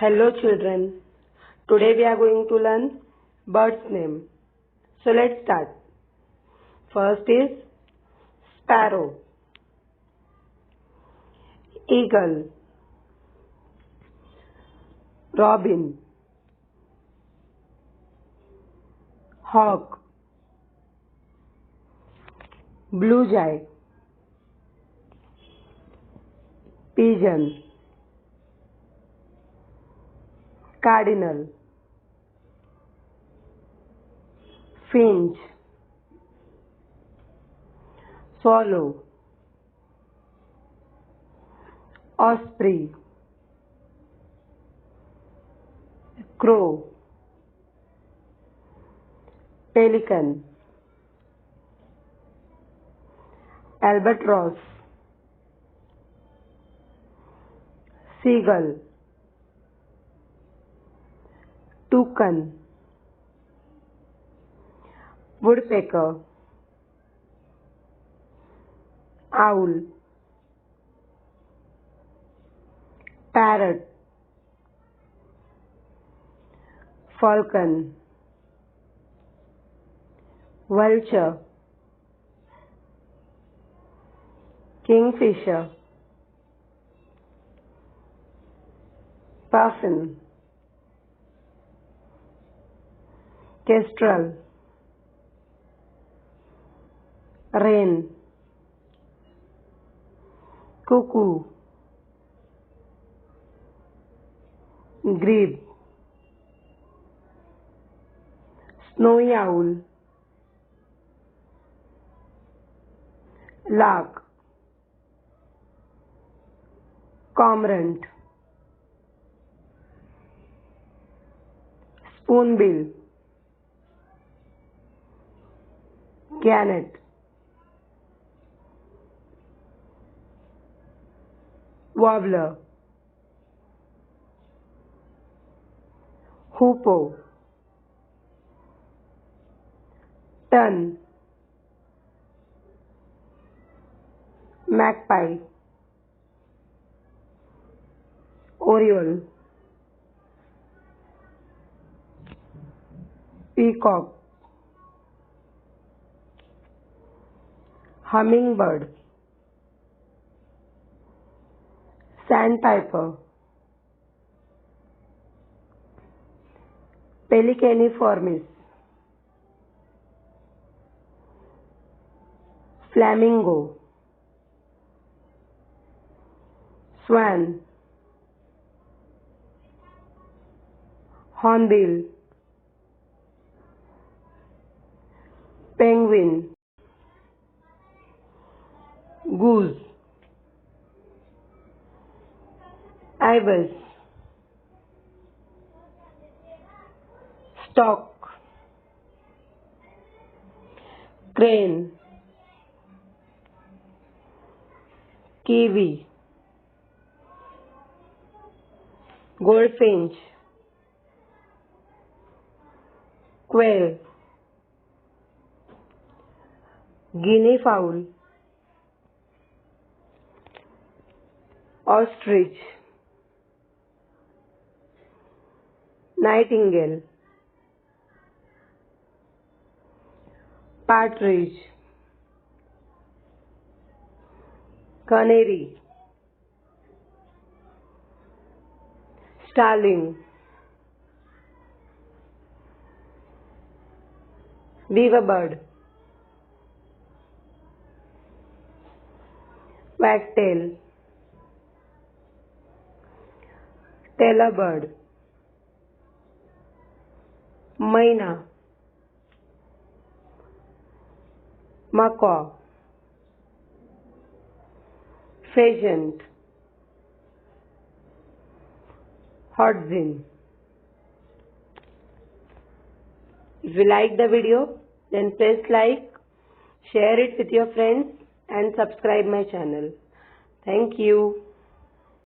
Hello children, today we are going to learn birds name. So let's start. First is sparrow, eagle, robin, hawk, blue jay, pigeon, cardinal, finch, swallow, osprey, crow, pelican, albatross, seagull, toucan, woodpecker, owl, parrot, falcon, vulture, kingfisher, puffin, kestrel, wren, cuckoo, grebe, snowy owl, lark, cormorant, spoonbill, gannet, warbler, hoopoe, tern, magpie, oriole, peacock, hummingbird, sandpiper, pelicaniformis, flamingo, swan, hornbill, penguin, goose, ibis, stork, crane, kiwi, goldfinch, quail, guinea fowl, ostrich, nightingale, partridge, canary, starling, weaverbird, wagtail, tailorbird, maina, macaw, pheasant, hodgkin. If you like the video, then press like, share it with your friends and subscribe my channel. Thank you.